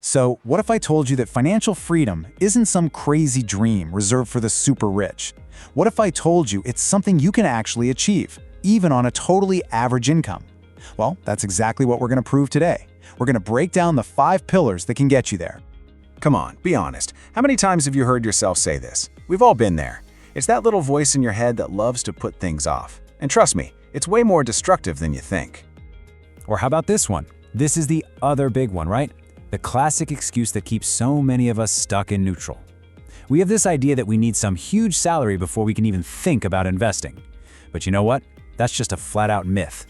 So, what if I told you that financial freedom isn't some crazy dream reserved for the super rich? What if I told you it's something you can actually achieve, even on a totally average income? Well, that's exactly what we're going to prove today. We're going to break down the 5 pillars that can get you there. Come on, be honest. How many times have you heard yourself say this? We've all been there. It's that little voice in your head that loves to put things off. And trust me, it's way more destructive than you think. Or how about this one? This is the other big one, right? The classic excuse that keeps so many of us stuck in neutral. We have this idea that we need some huge salary before we can even think about investing. But you know what? That's just a flat-out myth.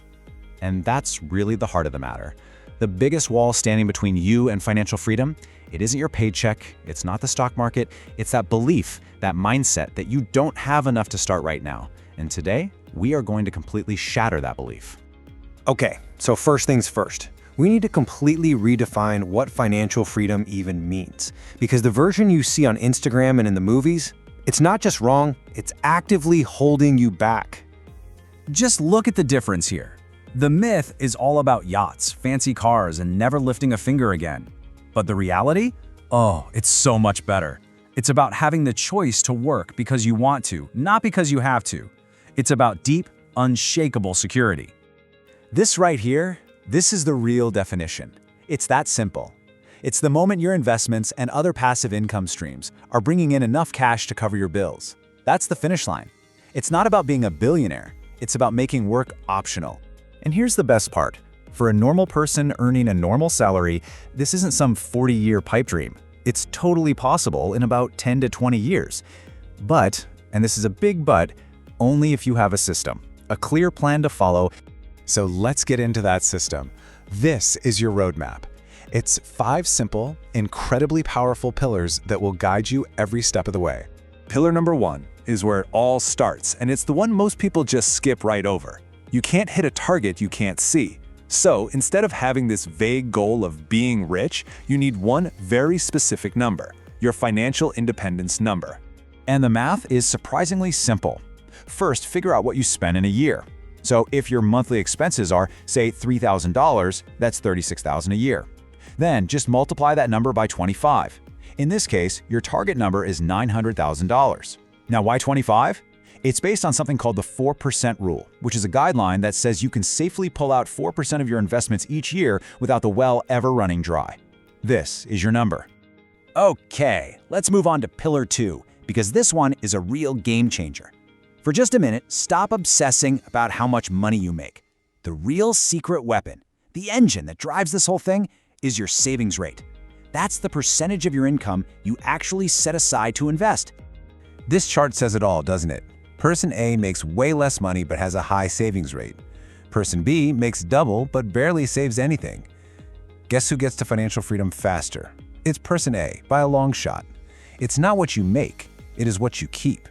And that's really the heart of the matter. The biggest wall standing between you and financial freedom, it isn't your paycheck, it's not the stock market, it's that belief, that mindset that you don't have enough to start right now. And today, we are going to completely shatter that belief. Okay, so first things first. We need to completely redefine what financial freedom even means. Because the version you see on Instagram and in the movies, it's not just wrong, it's actively holding you back. Just look at the difference here. The myth is all about yachts, fancy cars, and never lifting a finger again. But the reality? Oh, it's so much better. It's about having the choice to work because you want to, not because you have to. It's about deep, unshakable security. This right here, this is the real definition. It's that simple. It's the moment your investments and other passive income streams are bringing in enough cash to cover your bills. That's the finish line. It's not about being a billionaire. It's about making work optional. And here's the best part. For a normal person earning a normal salary, this isn't some 40-year pipe dream. It's totally possible in about 10 to 20 years. But, and this is a big but, only if you have a system, a clear plan to follow. So let's get into that system. This is your roadmap. It's 5 simple, incredibly powerful pillars that will guide you every step of the way. Pillar number 1 is where it all starts, and it's the one most people just skip right over. You can't hit a target you can't see. So instead of having this vague goal of being rich, you need one very specific number, your financial independence number. And the math is surprisingly simple. First, figure out what you spend in a year. So if your monthly expenses are, say, $3,000, that's $36,000 a year. Then just multiply that number by 25. In this case, your target number is $900,000. Now, why 25? It's based on something called the 4% rule, which is a guideline that says you can safely pull out 4% of your investments each year without the well ever running dry. This is your number. Okay, let's move on to pillar 2, because this one is a real game changer. For just a minute, stop obsessing about how much money you make. The real secret weapon, the engine that drives this whole thing, is your savings rate. That's the percentage of your income you actually set aside to invest. This chart says it all, doesn't it? Person A makes way less money but has a high savings rate. Person B makes double but barely saves anything. Guess who gets to financial freedom faster? It's person A, by a long shot. It's not what you make, it is what you keep.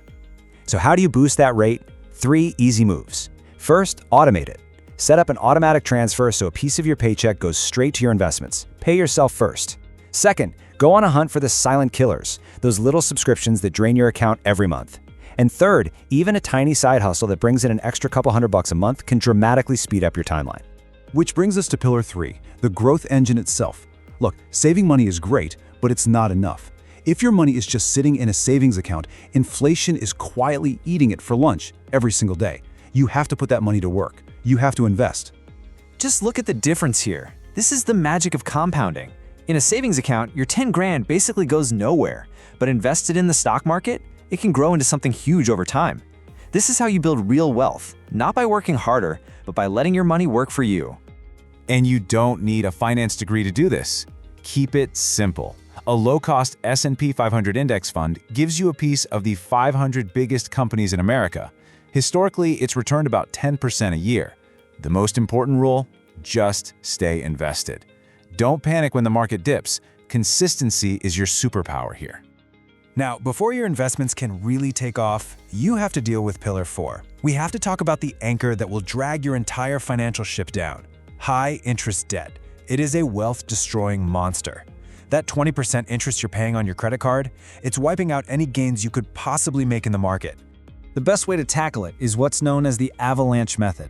So how do you boost that rate? 3 easy moves. First, automate it. Set up an automatic transfer so a piece of your paycheck goes straight to your investments. Pay yourself first. Second, go on a hunt for the silent killers, those little subscriptions that drain your account every month. And third, even a tiny side hustle that brings in an extra couple $100 a month can dramatically speed up your timeline. Which brings us to pillar 3, the growth engine itself. Look, saving money is great, but it's not enough. If your money is just sitting in a savings account, inflation is quietly eating it for lunch every single day. You have to put that money to work. You have to invest. Just look at the difference here. This is the magic of compounding. In a savings account, your 10 grand basically goes nowhere, but invested in the stock market, it can grow into something huge over time. This is how you build real wealth, not by working harder, but by letting your money work for you. And you don't need a finance degree to do this. Keep it simple. A low-cost S&P 500 index fund gives you a piece of the 500 biggest companies in America. Historically, it's returned about 10% a year. The most important rule? Just stay invested. Don't panic when the market dips. Consistency is your superpower here. Now, before your investments can really take off, you have to deal with pillar 4. We have to talk about the anchor that will drag your entire financial ship down. High interest debt. It is a wealth-destroying monster. That 20% interest you're paying on your credit card, it's wiping out any gains you could possibly make in the market. The best way to tackle it is what's known as the avalanche method.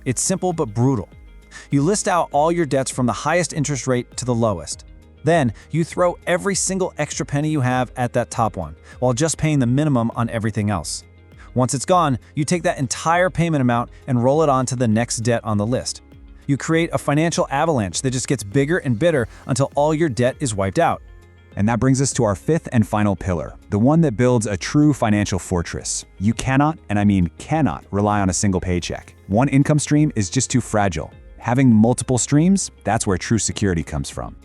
It's simple but brutal. You list out all your debts from the highest interest rate to the lowest. Then, you throw every single extra penny you have at that top one, while just paying the minimum on everything else. Once it's gone, you take that entire payment amount and roll it on to the next debt on the list. You create a financial avalanche that just gets bigger and bigger until all your debt is wiped out. And that brings us to our fifth and final pillar, the one that builds a true financial fortress. You cannot, and I mean cannot, rely on a single paycheck. One income stream is just too fragile. Having multiple streams, that's where true security comes from.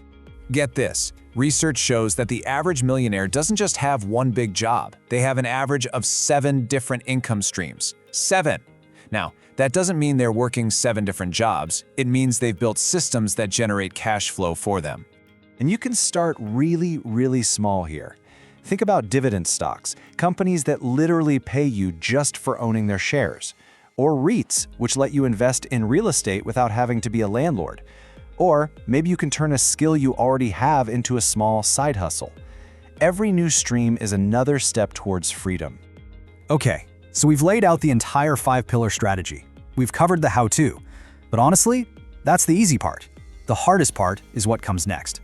Get this. Research shows that the average millionaire doesn't just have one big job. They have an average of 7 different income streams. 7! Now, that doesn't mean they're working 7 different jobs. It means they've built systems that generate cash flow for them. And you can start really, really small here. Think about dividend stocks, companies that literally pay you just for owning their shares. Or REITs, which let you invest in real estate without having to be a landlord. Or maybe you can turn a skill you already have into a small side hustle. Every new stream is another step towards freedom. Okay, so we've laid out the entire 5-pillar strategy. We've covered the how-to. But honestly, that's the easy part. The hardest part is what comes next.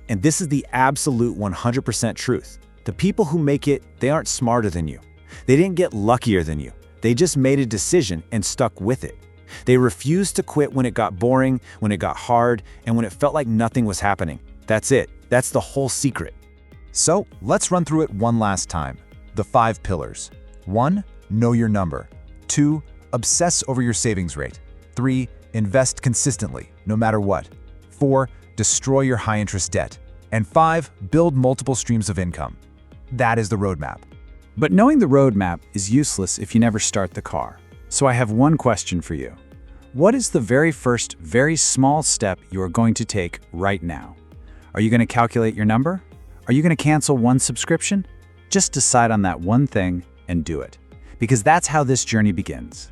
And this is the absolute 100% truth. The people who make it, they aren't smarter than you. They didn't get luckier than you. They just made a decision and stuck with it. They refused to quit when it got boring, when it got hard, and when it felt like nothing was happening. That's it. That's the whole secret. So let's run through it one last time. The 5 pillars. 1. Know your number. 2. Obsess over your savings rate. 3. Invest consistently, no matter what. 4. Destroy your high-interest debt. And 5. Build multiple streams of income. That is the roadmap. But knowing the roadmap is useless if you never start the car. So I have one question for you. What is the very first, very small step you are going to take right now? Are you going to calculate your number? Are you going to cancel one subscription? Just decide on that one thing and do it. Because that's how this journey begins.